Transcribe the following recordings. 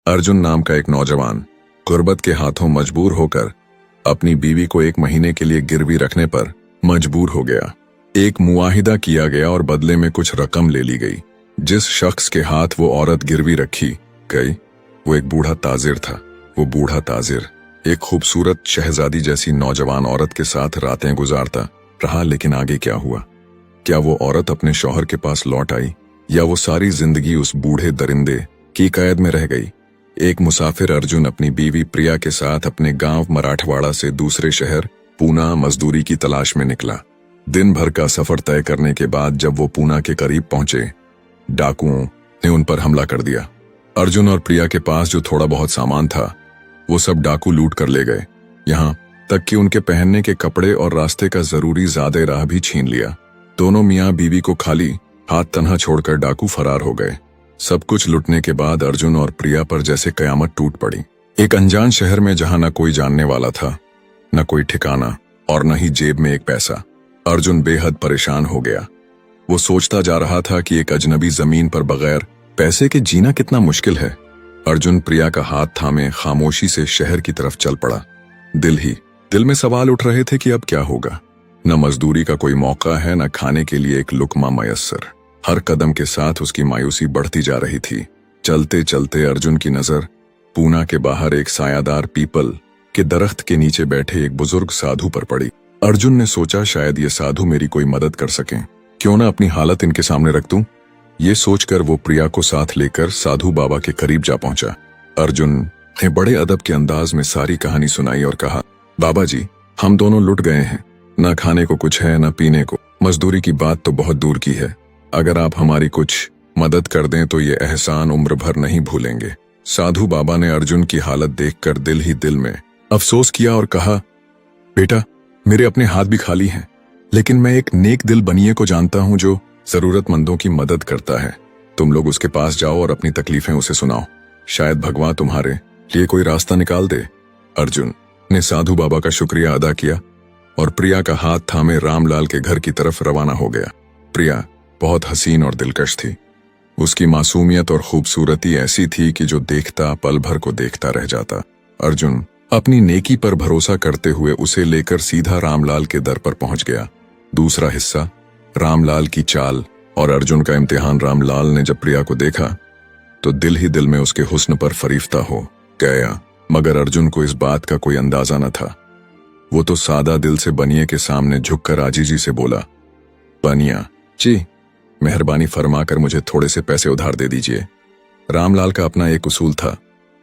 अर्जुन नाम का एक नौजवान गुर्बत के हाथों मजबूर होकर अपनी बीवी को 1 महीने के लिए गिरवी रखने पर मजबूर हो गया। एक मुआहिदा किया गया और बदले में कुछ रकम ले ली गई। जिस शख्स के हाथ वो औरत गिरवी रखी गई वो एक बूढ़ा ताजिर था। वो बूढ़ा ताजिर एक खूबसूरत शहजादी जैसी नौजवान औरत के साथ रातें गुजारता रहा, लेकिन आगे क्या हुआ? क्या वो औरत अपने शौहर के पास लौट आई या वो सारी जिंदगी उस बूढ़े दरिंदे की कैद में रह गई? एक मुसाफिर अर्जुन अपनी बीवी प्रिया के साथ अपने गांव मराठवाड़ा से दूसरे शहर पूना मजदूरी की तलाश में निकला। दिन भर का सफर तय करने के बाद जब वो पूना के करीब पहुंचे, डाकुओं ने उन पर हमला कर दिया। अर्जुन और प्रिया के पास जो थोड़ा बहुत सामान था वो सब डाकू लूट कर ले गए। यहाँ तक कि उनके पहनने के कपड़े और रास्ते का जरूरी ज़्यादा राह भी छीन लिया। दोनों मियाँ बीवी को खाली हाथ तन्हा छोड़कर डाकू फरार हो गए। सब कुछ लुटने के बाद अर्जुन और प्रिया पर जैसे कयामत टूट पड़ी। एक अनजान शहर में जहां न कोई जानने वाला था, न कोई ठिकाना और न ही जेब में एक पैसा। अर्जुन बेहद परेशान हो गया। वो सोचता जा रहा था कि एक अजनबी जमीन पर बगैर पैसे के जीना कितना मुश्किल है। अर्जुन प्रिया का हाथ थामे खामोशी से शहर की तरफ चल पड़ा। दिल में सवाल उठ रहे थे कि अब क्या होगा। न मजदूरी का कोई मौका है, न खाने के लिए एक लुकमा मयस्सर। हर कदम के साथ उसकी मायूसी बढ़ती जा रही थी। चलते चलते अर्जुन की नजर पूना के बाहर एक सायादार पीपल के दरख्त के नीचे बैठे एक बुजुर्ग साधु पर पड़ी। अर्जुन ने सोचा शायद ये साधु मेरी कोई मदद कर सकें। क्यों ना अपनी हालत इनके सामने रख दूं। ये सोचकर वो प्रिया को साथ लेकर साधु बाबा के करीब जा पहुंचा। अर्जुन ने बड़े अदब के अंदाज में सारी कहानी सुनाई और कहा, बाबा जी, हम दोनों लुट गए हैं। न खाने को कुछ है, न पीने को। मजदूरी की बात तो बहुत दूर की है। अगर आप हमारी कुछ मदद कर दें तो ये एहसान उम्र भर नहीं भूलेंगे। साधु बाबा ने अर्जुन की हालत देखकर दिल ही दिल में अफसोस किया और कहा, बेटा, मेरे अपने हाथ भी खाली हैं, लेकिन मैं एक नेक दिल बनिए को जानता हूं जो जरूरतमंदों की मदद करता है। तुम लोग उसके पास जाओ और अपनी तकलीफें उसे सुनाओ। शायद भगवान तुम्हारे लिए कोई रास्ता निकाल दे। अर्जुन ने साधु बाबा का शुक्रिया अदा किया और प्रिया का हाथ थामे रामलाल के घर की तरफ रवाना हो गया। प्रिया बहुत हसीन और दिलकश थी। उसकी मासूमियत और खूबसूरती ऐसी थी कि जो देखता पल भर को देखता रह जाता। अर्जुन अपनी नेकी पर भरोसा करते हुए उसे लेकर सीधा रामलाल के दर पर पहुंच गया। दूसरा हिस्सा, रामलाल की चाल और अर्जुन का इम्तिहान। रामलाल ने जब प्रिया को देखा तो दिल ही दिल में उसके हुस्न पर फरीफ्ता हो गया, मगर अर्जुन को इस बात का कोई अंदाजा न था। वो तो सादा दिल से बनिए के सामने झुककर आजीजी से बोला, बनिया जी, मेहरबानी फरमाकर मुझे थोड़े से पैसे उधार दे दीजिए। रामलाल का अपना एक उसूल था,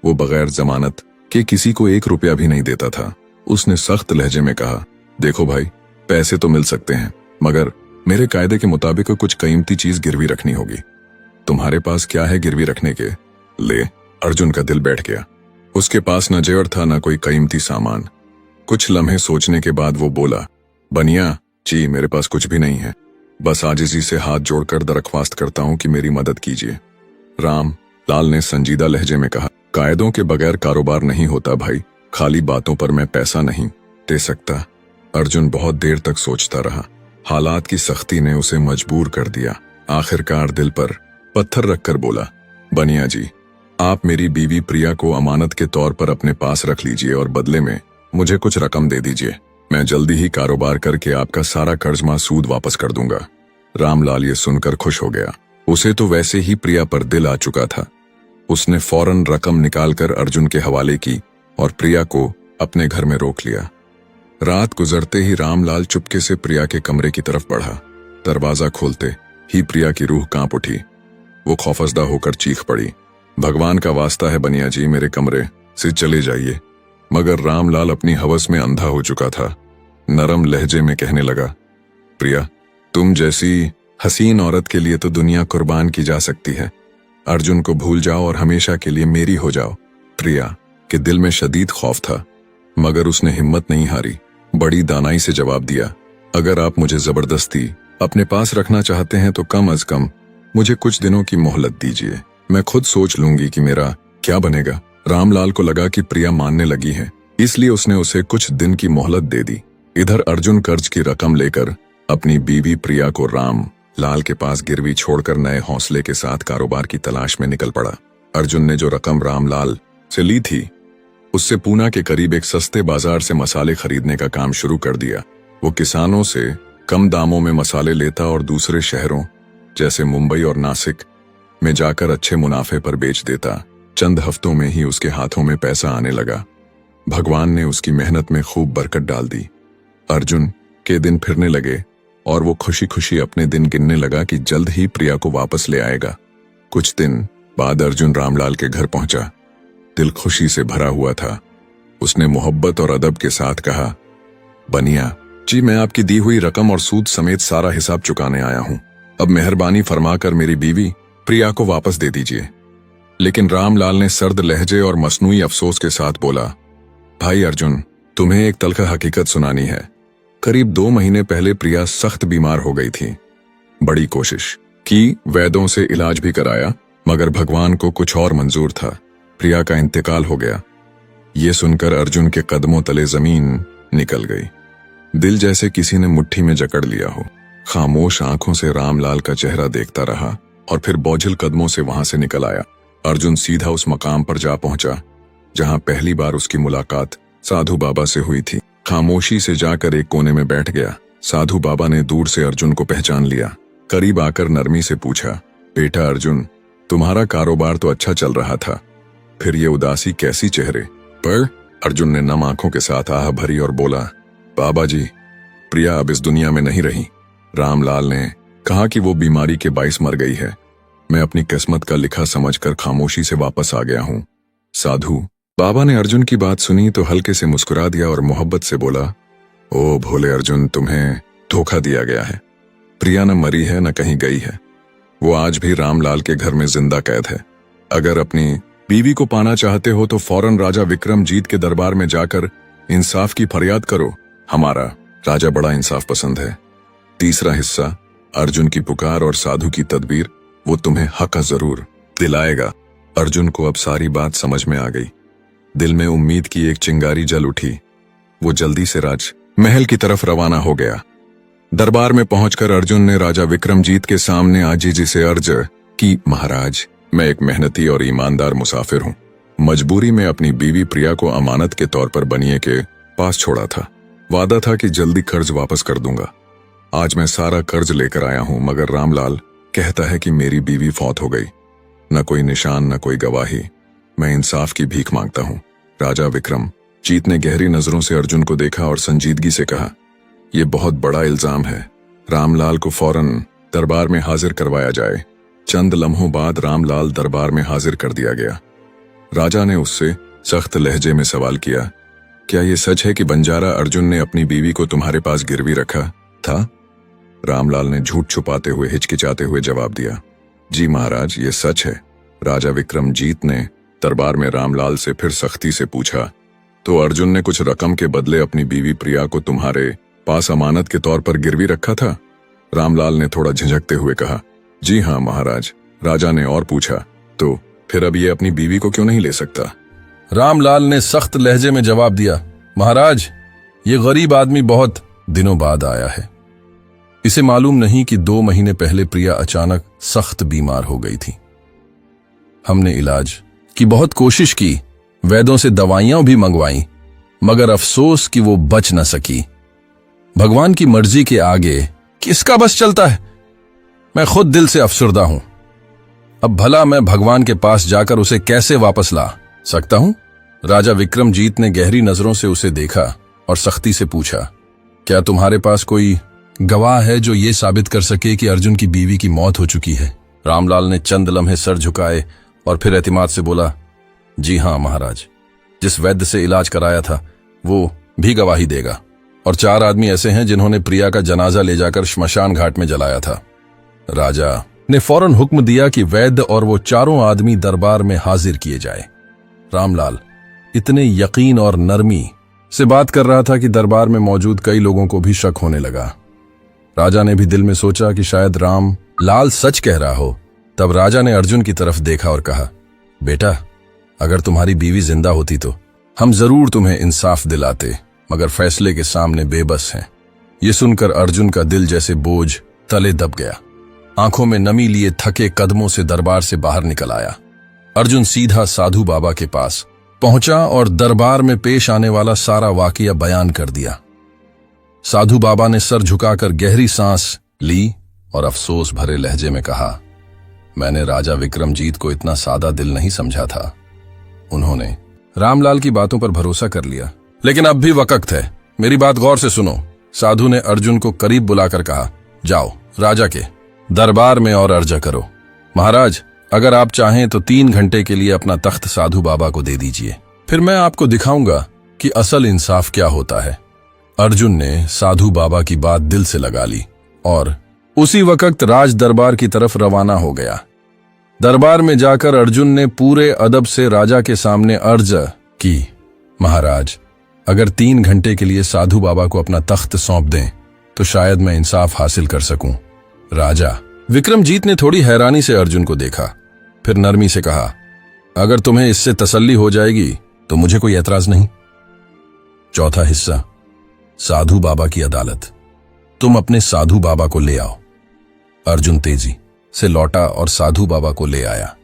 वो बगैर जमानत के किसी को 1 रुपया भी नहीं देता था। उसने सख्त लहजे में कहा, देखो भाई, पैसे तो मिल सकते हैं, मगर मेरे कायदे के मुताबिक कुछ कीमती चीज गिरवी रखनी होगी। तुम्हारे पास क्या है गिरवी रखने के? ले। अर्जुन का दिल बैठ गया। उसके पास न जेवर था, न कोई कीमती सामान। कुछ लम्हे सोचने के बाद वो बोला, बनिया जी, मेरे पास कुछ भी नहीं है। बस आजिजी से हाथ जोड़कर दरख्वास्त करता हूं कि मेरी मदद कीजिए। राम लाल ने संजीदा लहजे में कहा, कायदों के बगैर कारोबार नहीं होता भाई। खाली बातों पर मैं पैसा नहीं दे सकता। अर्जुन बहुत देर तक सोचता रहा। हालात की सख्ती ने उसे मजबूर कर दिया। आखिरकार दिल पर पत्थर रखकर बोला, बनिया जी, आप मेरी बीवी प्रिया को अमानत के तौर पर अपने पास रख लीजिए और बदले में मुझे कुछ रकम दे दीजिए। मैं जल्दी ही कारोबार करके आपका सारा कर्ज सूद वापस कर दूंगा। रामलाल ये सुनकर खुश हो गया। उसे तो वैसे ही प्रिया पर दिल आ चुका था। उसने फौरन रकम निकालकर अर्जुन के हवाले की और प्रिया को अपने घर में रोक लिया। रात गुजरते ही रामलाल चुपके से प्रिया के कमरे की तरफ बढ़ा। दरवाजा खोलते ही प्रिया की रूह कांप उठी। वो खौफजदा होकर चीख पड़ी, भगवान का वास्ता है बनिया जी, मेरे कमरे से चले जाइए। मगर रामलाल अपनी हवस में अंधा हो चुका था। नरम लहजे में कहने लगा, प्रिया, तुम जैसी हसीन औरत के लिए तो दुनिया कुर्बान की जा सकती है। अर्जुन को भूल जाओ और हमेशा के लिए मेरी हो जाओ। प्रिया के दिल में शदीद खौफ था, मगर उसने हिम्मत नहीं हारी। बड़ी दानाई से जवाब दिया, अगर आप मुझे जबरदस्ती अपने पास रखना चाहते हैं तो कम अज कम मुझे कुछ दिनों की मोहलत दीजिए। मैं खुद सोच लूंगी कि मेरा क्या बनेगा। रामलाल को लगा कि प्रिया मानने लगी है, इसलिए उसने उसे कुछ दिन की मोहलत दे दी। इधर अर्जुन कर्ज की रकम लेकर अपनी बीवी प्रिया को राम लाल के पास गिरवी छोड़कर नए हौसले के साथ कारोबार की तलाश में निकल पड़ा। अर्जुन ने जो रकम रामलाल से ली थी उससे पूना के करीब एक सस्ते बाजार से मसाले खरीदने का काम शुरू कर दिया। वो किसानों से कम दामों में मसाले लेता और दूसरे शहरों जैसे मुंबई और नासिक में जाकर अच्छे मुनाफे पर बेच देता। चंद हफ्तों में ही उसके हाथों में पैसा आने लगा। भगवान ने उसकी मेहनत में खूब बरकत डाल दी। अर्जुन के दिन फिरने लगे और वो खुशी खुशी अपने दिन गिनने लगा कि जल्द ही प्रिया को वापस ले आएगा। कुछ दिन बाद अर्जुन रामलाल के घर पहुंचा। दिल खुशी से भरा हुआ था। उसने मोहब्बत और अदब के साथ कहा, बनिया जी, मैं आपकी दी हुई रकम और सूद समेत सारा हिसाब चुकाने आया हूं। अब मेहरबानी फरमाकर मेरी बीवी प्रिया को वापस दे दीजिए। लेकिन रामलाल ने सर्द लहजे और मसनूई अफसोस के साथ बोला, भाई अर्जुन, तुम्हें एक तल्ख हकीकत सुनानी है। करीब 2 महीने पहले प्रिया सख्त बीमार हो गई थी। बड़ी कोशिश की, वैद्यों से इलाज भी कराया, मगर भगवान को कुछ और मंजूर था। प्रिया का इंतकाल हो गया। ये सुनकर अर्जुन के कदमों तले जमीन निकल गई। दिल जैसे किसी ने मुट्ठी में जकड़ लिया हो। खामोश आंखों से रामलाल का चेहरा देखता रहा और फिर बोझिल कदमों से वहां से निकल आया। अर्जुन सीधा उस मकाम पर जा पहुंचा जहां पहली बार उसकी मुलाकात साधु बाबा से हुई थी। खामोशी से जाकर एक कोने में बैठ गया। साधु बाबा ने दूर से अर्जुन को पहचान लिया। करीब आकर नरमी से पूछा, बेटा अर्जुन, तुम्हारा कारोबार तो अच्छा चल रहा था, फिर ये उदासी कैसी चेहरे पर? अर्जुन ने नम आंखों के साथ आह भरी और बोला, बाबा जी, प्रिया अब इस दुनिया में नहीं रही। रामलाल ने कहा कि वो बीमारी के बाइस मर गई है। मैं अपनी किस्मत का लिखा समझकर खामोशी से वापस आ गया हूँ। साधु बाबा ने अर्जुन की बात सुनी तो हल्के से मुस्कुरा दिया और मोहब्बत से बोला, ओ भोले अर्जुन, तुम्हें धोखा दिया गया है। प्रिया न मरी है न कहीं गई है। वो आज भी रामलाल के घर में जिंदा कैद है। अगर अपनी बीवी को पाना चाहते हो तो फौरन राजा विक्रमजीत के दरबार में जाकर इंसाफ की फरियाद करो। हमारा राजा बड़ा इंसाफ पसंद है। तीसरा हिस्सा, अर्जुन की पुकार और साधु की तदबीर, वो तुम्हें हक जरूर दिलाएगा। अर्जुन को अब सारी बात समझ में आ गई। दिल में उम्मीद की एक चिंगारी जल उठी। वो जल्दी से राज महल की तरफ रवाना हो गया। दरबार में पहुंचकर अर्जुन ने राजा विक्रमजीत के सामने आजीजी से अर्ज की, महाराज, मैं एक मेहनती और ईमानदार मुसाफिर हूँ। मजबूरी में अपनी बीवी प्रिया को अमानत के तौर पर बनिए के पास छोड़ा था। वादा था कि जल्दी कर्ज वापस कर दूंगा। आज मैं सारा कर्ज लेकर आया हूँ, मगर रामलाल कहता है कि मेरी बीवी फौत हो गई। न कोई निशान, न कोई गवाही। मैं इंसाफ की भीख मांगता हूँ। राजा विक्रमजीत ने गहरी नजरों से अर्जुन को देखा और संजीदगी से कहा, यह बहुत बड़ा इल्जाम है। रामलाल को फौरन दरबार में हाजिर करवाया जाए। चंद लम्हों बाद रामलाल दरबार में हाजिर कर दिया गया। राजा ने उससे सख्त लहजे में सवाल किया, क्या यह सच है कि बंजारा अर्जुन ने अपनी बीवी को तुम्हारे पास गिरवी रखा था? रामलाल ने झूठ छुपाते हुए हिचकिचाते हुए जवाब दिया, जी महाराज, ये सच है। राजा विक्रमजीत ने दरबार में रामलाल से फिर सख्ती से पूछा, तो अर्जुन ने कुछ रकम के बदले अपनी बीवी प्रिया को तुम्हारे पास अमानत के तौर पर गिरवी रखा था? रामलाल ने थोड़ा झिझकते हुए कहा, जी हाँ महाराज। राजा ने और पूछा, तो फिर अब ये अपनी बीवी को क्यों नहीं ले सकता? रामलाल ने सख्त लहजे में जवाब दिया, महाराज, ये गरीब आदमी बहुत दिनों बाद आया है। इसे मालूम नहीं कि 2 महीने पहले प्रिया अचानक सख्त बीमार हो गई थी। हमने इलाज की बहुत कोशिश की, वैद्यों से दवाइयां भी मंगवाई, मगर अफसोस कि वो बच न सकी। भगवान की मर्जी के आगे किसका बस चलता है? मैं खुद दिल से अफसुर्दा हूं। अब भला मैं भगवान के पास जाकर उसे कैसे वापस ला सकता हूं? राजा विक्रमजीत ने गहरी नजरों से उसे देखा और सख्ती से पूछा, क्या तुम्हारे पास कोई गवाह है जो ये साबित कर सके कि अर्जुन की बीवी की मौत हो चुकी है? रामलाल ने चंद लम्हे सर झुकाए और फिर एतमाद से बोला, जी हाँ महाराज, जिस वैद्य से इलाज कराया था वो भी गवाही देगा, और 4 आदमी ऐसे हैं जिन्होंने प्रिया का जनाजा ले जाकर श्मशान घाट में जलाया था। राजा ने फौरन हुक्म दिया कि वैद्य और वो 4 आदमी दरबार में हाजिर किए जाए। रामलाल इतने यकीन और नरमी से बात कर रहा था कि दरबार में मौजूद कई लोगों को भी शक होने लगा। राजा ने भी दिल में सोचा कि शायद रामलाल सच कह रहा हो। तब राजा ने अर्जुन की तरफ देखा और कहा, बेटा, अगर तुम्हारी बीवी जिंदा होती तो हम जरूर तुम्हें इंसाफ दिलाते, मगर फैसले के सामने बेबस हैं। ये सुनकर अर्जुन का दिल जैसे बोझ तले दब गया। आंखों में नमी लिए थके कदमों से दरबार से बाहर निकल आया। अर्जुन सीधा साधु बाबा के पास पहुंचा और दरबार में पेश आने वाला सारा वाकया बयान कर दिया। साधु बाबा ने सर झुकाकर गहरी सांस ली और अफसोस भरे लहजे में कहा, मैंने राजा विक्रमजीत को इतना सादा दिल नहीं समझा था। उन्होंने रामलाल की बातों पर भरोसा कर लिया, लेकिन अब भी वक्त है, मेरी बात गौर से सुनो। साधु ने अर्जुन को करीब बुलाकर कहा, जाओ राजा के दरबार में और अर्जा करो। महाराज, अगर आप चाहें तो 3 घंटे के लिए अपना तख्त साधु बाबा को दे दीजिए, फिर मैं आपको दिखाऊंगा कि असल इंसाफ क्या होता है। अर्जुन ने साधु बाबा की बात दिल से लगा ली और उसी वक्त राज दरबार की तरफ रवाना हो गया। दरबार में जाकर अर्जुन ने पूरे अदब से राजा के सामने अर्ज की, महाराज, अगर 3 घंटे के लिए साधु बाबा को अपना तख्त सौंप दें तो शायद मैं इंसाफ हासिल कर सकूं। राजा विक्रमजीत ने थोड़ी हैरानी से अर्जुन को देखा, फिर नरमी से कहा, अगर तुम्हें इससे तसल्ली हो जाएगी तो मुझे कोई एतराज नहीं। चौथा हिस्सा, साधु बाबा की अदालत। तुम अपने साधु बाबा को ले आओ। अर्जुन तेजी से लौटा और साधु बाबा को ले आया।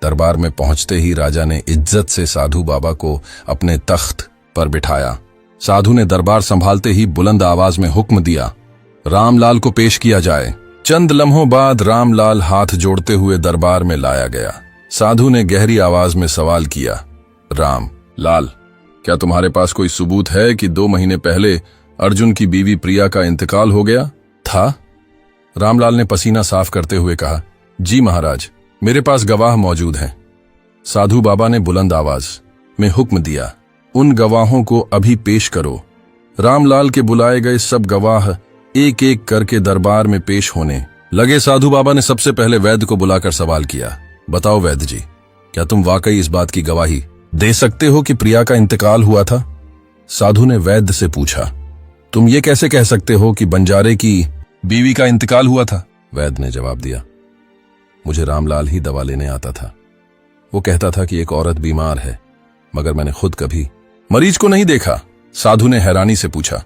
दरबार में पहुंचते ही राजा ने इज्जत से साधु बाबा को अपने तख्त पर बिठाया। साधु ने दरबार संभालते ही बुलंद आवाज में हुक्म दिया, रामलाल को पेश किया जाए। चंद लम्हों बाद रामलाल हाथ जोड़ते हुए दरबार में लाया गया। साधु ने गहरी आवाज में सवाल किया, राम लाल, क्या तुम्हारे पास कोई सबूत है कि 2 महीने पहले अर्जुन की बीवी प्रिया का इंतकाल हो गया था? रामलाल ने पसीना साफ करते हुए कहा, जी महाराज, मेरे पास गवाह मौजूद हैं। साधु बाबा ने बुलंद आवाज में हुक्म दिया, उन गवाहों को अभी पेश करो। रामलाल के बुलाए गए सब गवाह एक एक करके दरबार में पेश होने लगे। साधु बाबा ने सबसे पहले वैद्य को बुलाकर सवाल किया, बताओ वैद्य जी, क्या तुम वाकई इस बात की गवाही दे सकते हो कि प्रिया का इंतकाल हुआ था? साधु ने वैद्य से पूछा, तुम ये कैसे कह सकते हो कि बंजारे की बीवी का इंतकाल हुआ था? वैद्य ने जवाब दिया, मुझे रामलाल ही दवा लेने आता था। वो कहता था कि एक औरत बीमार है, मगर मैंने खुद कभी मरीज को नहीं देखा। साधु ने हैरानी से पूछा,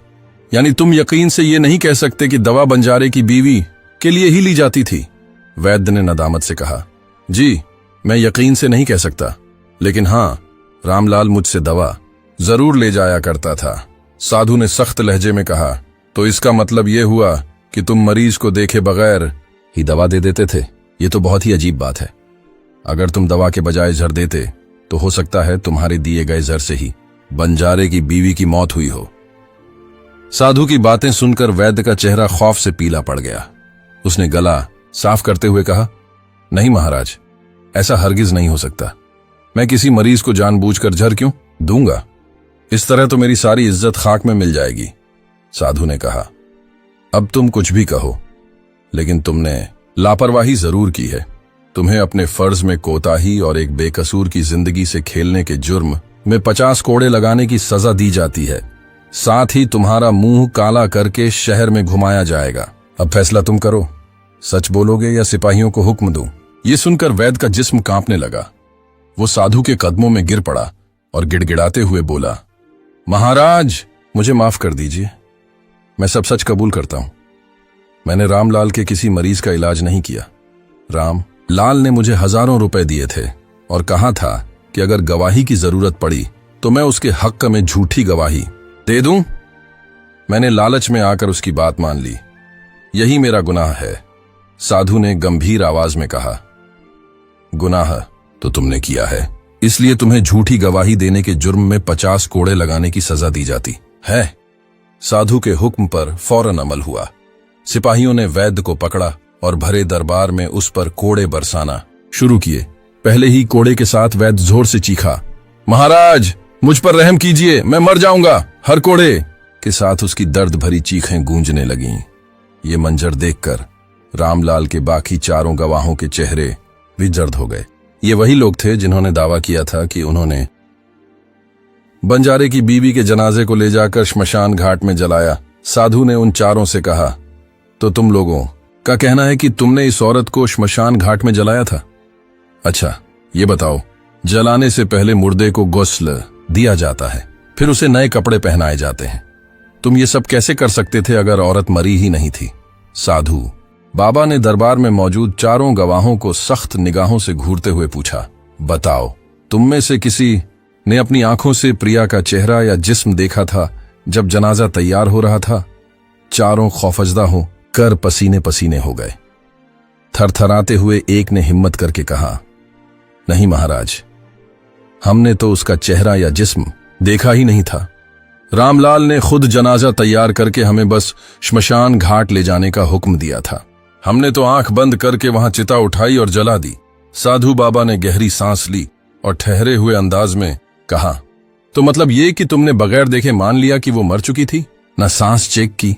यानी तुम यकीन से ये नहीं कह सकते कि दवा बंजारे की बीवी के लिए ही ली जाती थी? वैद्य ने नदामत से कहा, जी, मैं यकीन से नहीं कह सकता, लेकिन हाँ, रामलाल मुझसे दवा जरूर ले जाया करता था। साधु ने सख्त लहजे में कहा, तो इसका मतलब यह हुआ कि तुम मरीज को देखे बगैर ही दवा दे देते थे? ये तो बहुत ही अजीब बात है। अगर तुम दवा के बजाय जहर देते तो हो सकता है तुम्हारे दिए गए जहर से ही बंजारे की बीवी की मौत हुई हो। साधु की बातें सुनकर वैद्य का चेहरा खौफ से पीला पड़ गया। उसने गला साफ करते हुए कहा, नहीं महाराज, ऐसा हरगिज नहीं हो सकता। मैं किसी मरीज को जानबूझकर जहर क्यों दूंगा? इस तरह तो मेरी सारी इज्जत खाक में मिल जाएगी। साधु ने कहा, अब तुम कुछ भी कहो, लेकिन तुमने लापरवाही जरूर की है। तुम्हें अपने फर्ज में कोताही और एक बेकसूर की जिंदगी से खेलने के जुर्म में 50 कोड़े लगाने की सजा दी जाती है। साथ ही तुम्हारा मुंह काला करके शहर में घुमाया जाएगा। अब फैसला तुम करो, सच बोलोगे या सिपाहियों को हुक्म दूं? ये सुनकर वैद्य का जिस्म कांपने लगा। वो साधु के कदमों में गिर पड़ा और गिड़गिड़ाते हुए बोला, महाराज, मुझे माफ कर दीजिए, मैं सब सच कबूल करता हूं। मैंने रामलाल के किसी मरीज का इलाज नहीं किया। रामलाल ने मुझे हजारों रुपए दिए थे और कहा था कि अगर गवाही की जरूरत पड़ी तो मैं उसके हक में झूठी गवाही दे दूं। मैंने लालच में आकर उसकी बात मान ली। यही मेरा गुनाह है। साधु ने गंभीर आवाज में कहा, गुनाह तो तुमने किया है, इसलिए तुम्हें झूठी गवाही देने के जुर्म में 50 कोड़े लगाने की सजा दी जाती है। साधु के हुक्म पर फौरन अमल हुआ। सिपाहियों ने वैद्य को पकड़ा और भरे दरबार में उस पर कोड़े बरसाना शुरू किए। पहले ही कोड़े के साथ वैद्य जोर से चीखा, महाराज, मुझ पर रहम कीजिए, मैं मर जाऊंगा। हर कोड़े के साथ उसकी दर्द भरी चीखें गूंजने लगीं। ये मंजर देखकर रामलाल के बाकी चारों गवाहों के चेहरे भी जर्द हो गए। ये वही लोग थे जिन्होंने दावा किया था कि उन्होंने बंजारे की बीवी के जनाजे को ले जाकर श्मशान घाट में जलाया। साधु ने उन चारों से कहा, तो तुम लोगों का कहना है कि तुमने इस औरत को श्मशान घाट में जलाया था? अच्छा, ये बताओ, जलाने से पहले मुर्दे को गुस्ल दिया जाता है, फिर उसे नए कपड़े पहनाए जाते हैं। तुम ये सब कैसे कर सकते थे अगर औरत मरी ही नहीं थी? साधु बाबा ने दरबार में मौजूद चारों गवाहों को सख्त निगाहों से घूरते हुए पूछा, बताओ, तुम में से किसी ने अपनी आंखों से प्रिया का चेहरा या जिस्म देखा था जब जनाजा तैयार हो रहा था? चारों खौफजदा हो कर पसीने पसीने हो गए। थरथराते हुए एक ने हिम्मत करके कहा, नहीं महाराज, हमने तो उसका चेहरा या जिस्म देखा ही नहीं था। रामलाल ने खुद जनाजा तैयार करके हमें बस श्मशान घाट ले जाने का हुक्म दिया था। हमने तो आंख बंद करके वहां चिता उठाई और जला दी। साधु बाबा ने गहरी सांस ली और ठहरे हुए अंदाज में कहा, तो मतलब ये कि तुमने बगैर देखे मान लिया कि वो मर चुकी थी? न सांस चेक की,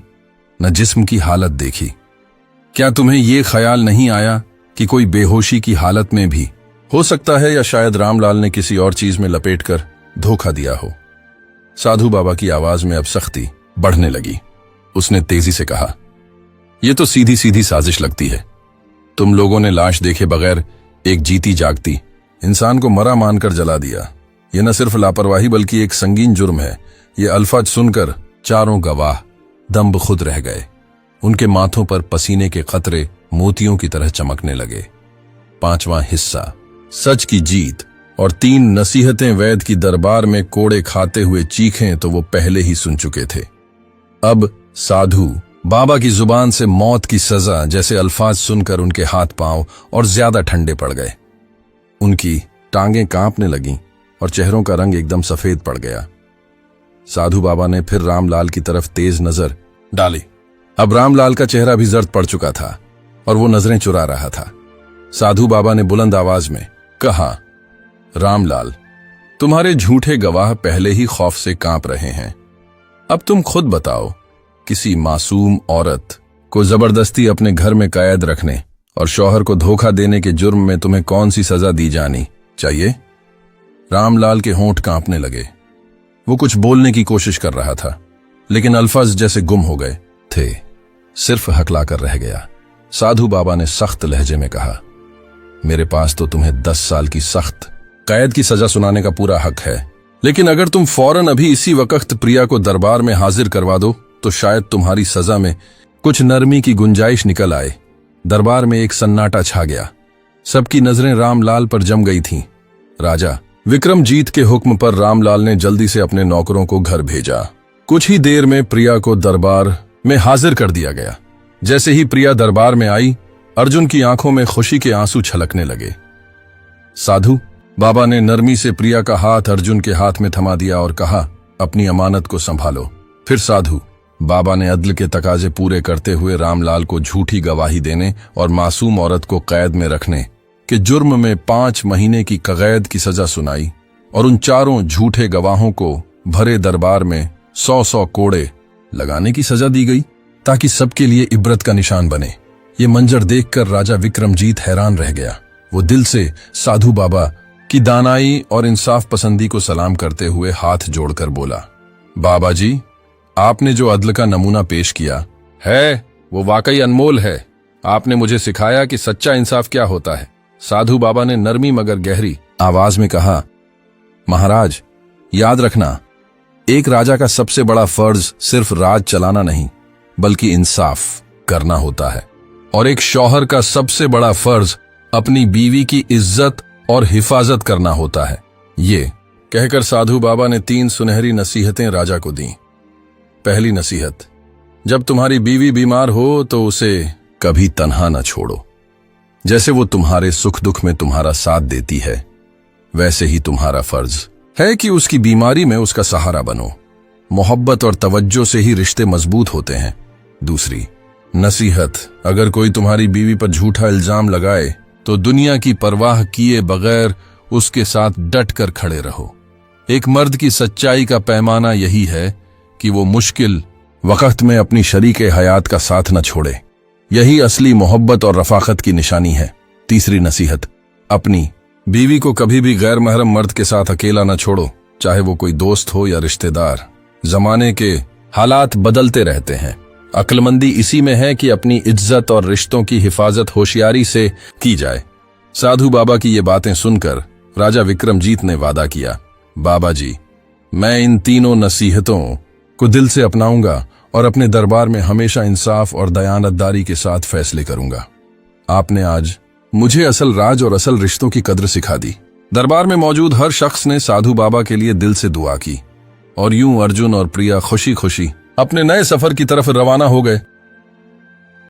न जिस्म की हालत देखी। क्या तुम्हें ये ख्याल नहीं आया कि कोई बेहोशी की हालत में भी हो सकता है, या शायद रामलाल ने किसी और चीज में लपेटकर धोखा दिया हो? साधु बाबा की आवाज में अब सख्ती बढ़ने लगी। उसने तेजी से कहा, यह तो सीधी सीधी साजिश लगती है। तुम लोगों ने लाश देखे बगैर एक जीती जागती इंसान को मरा मानकर जला दिया। यह न सिर्फ लापरवाही बल्कि एक संगीन जुर्म है। ये अल्फाज सुनकर चारों गवाह दम खुद रह गए। उनके माथों पर पसीने के कतरे मोतियों की तरह चमकने लगे। 5वां हिस्सा, सच की जीत और 3 नसीहतें वैद की दरबार में कोड़े खाते हुए चीखें तो वो पहले ही सुन चुके थे। अब साधु बाबा की जुबान से मौत की सजा जैसे अल्फाज सुनकर उनके हाथ पांव और ज्यादा ठंडे पड़ गए। उनकी टांगें कांपने लगीं और चेहरों का रंग एकदम सफेद पड़ गया। साधु बाबा ने फिर रामलाल की तरफ तेज नजर डाली। अब रामलाल का चेहरा भी जर्द पड़ चुका था और वो नजरें चुरा रहा था। साधु बाबा ने बुलंद आवाज में कहा, रामलाल, तुम्हारे झूठे गवाह पहले ही खौफ से कांप रहे हैं। अब तुम खुद बताओ, किसी मासूम औरत को जबरदस्ती अपने घर में कैद रखने और शौहर को धोखा देने के जुर्म में तुम्हें कौन सी सजा दी जानी चाहिए? रामलाल के होंठ कांपने लगे। वो कुछ बोलने की कोशिश कर रहा था, लेकिन अल्फाज जैसे गुम हो गए थे, सिर्फ हकलाकर रह गया। साधु बाबा ने सख्त लहजे में कहा, मेरे पास तो तुम्हें 10 साल की सख्त कैद की सजा सुनाने का पूरा हक है, लेकिन अगर तुम फौरन अभी इसी वक्त प्रिया को दरबार में हाजिर करवा दो तो शायद तुम्हारी सजा में कुछ नरमी की गुंजाइश निकल आए। दरबार में एक सन्नाटा छा गया। सबकी नजरें रामलाल पर जम गई थीं। राजा विक्रमजीत के हुक्म पर रामलाल ने जल्दी से अपने नौकरों को घर भेजा। कुछ ही देर में प्रिया को दरबार में हाजिर कर दिया गया। जैसे ही प्रिया दरबार में आई, अर्जुन की आंखों में खुशी के आंसू छलकने लगे। साधु बाबा ने नरमी से प्रिया का हाथ अर्जुन के हाथ में थमा दिया और कहा, अपनी अमानत को संभालो। फिर साधु बाबा ने अदल के तकाजे पूरे करते हुए रामलाल को झूठी गवाही देने और मासूम औरत को कैद में रखने के जुर्म में 5 महीने की कगैद की सजा सुनाई और उन चारों झूठे गवाहों को भरे दरबार में 100-100 कोड़े लगाने की सजा दी गई, ताकि सबके लिए इबरत का निशान बने। ये मंजर देखकर राजा विक्रमजीत हैरान रह गया। वो दिल से साधु बाबा की दानाई और इंसाफ पसंदी को सलाम करते हुए हाथ जोड़कर बोला, बाबा जी, आपने जो अदल का नमूना पेश किया है वो वाकई अनमोल है। आपने मुझे सिखाया कि सच्चा इंसाफ क्या होता है। साधु बाबा ने नरमी मगर गहरी आवाज में कहा, महाराज, याद रखना, एक राजा का सबसे बड़ा फर्ज सिर्फ राज चलाना नहीं बल्कि इंसाफ करना होता है, और एक शौहर का सबसे बड़ा फर्ज अपनी बीवी की इज्जत और हिफाजत करना होता है। ये कहकर साधु बाबा ने 3 सुनहरी नसीहतें राजा को दी। पहली नसीहत, जब तुम्हारी बीवी बीमार हो तो उसे कभी तन्हा न छोड़ो। जैसे वो तुम्हारे सुख दुख में तुम्हारा साथ देती है, वैसे ही तुम्हारा फर्ज है कि उसकी बीमारी में उसका सहारा बनो। मोहब्बत और तवज्जो से ही रिश्ते मजबूत होते हैं। दूसरी नसीहत, अगर कोई तुम्हारी बीवी पर झूठा इल्जाम लगाए तो दुनिया की परवाह किए बगैर उसके साथ डट कर खड़े रहो। एक मर्द की सच्चाई का पैमाना यही है कि वो मुश्किल वक्त में अपनी शरीके हयात का साथ न छोड़े। यही असली मोहब्बत और रफाकत की निशानी है। तीसरी नसीहत, अपनी बीवी को कभी भी गैर महरम मर्द के साथ अकेला न छोड़ो, चाहे वो कोई दोस्त हो या रिश्तेदार। जमाने के हालात बदलते रहते हैं। अक्लमंदी इसी में है कि अपनी इज्जत और रिश्तों की हिफाजत होशियारी से की जाए। साधु बाबा की ये बातें सुनकर राजा विक्रमजीत ने वादा किया, बाबा जी, मैं इन तीनों नसीहतों को दिल से अपनाऊंगा और अपने दरबार में हमेशा इंसाफ और दयानतदारी के साथ फैसले करूंगा। आपने आज मुझे असल राज और असल रिश्तों की कद्र सिखा दी। दरबार में मौजूद हर शख्स ने साधु बाबा के लिए दिल से दुआ की और यूं अर्जुन और प्रिया खुशी खुशी अपने नए सफर की तरफ रवाना हो गए।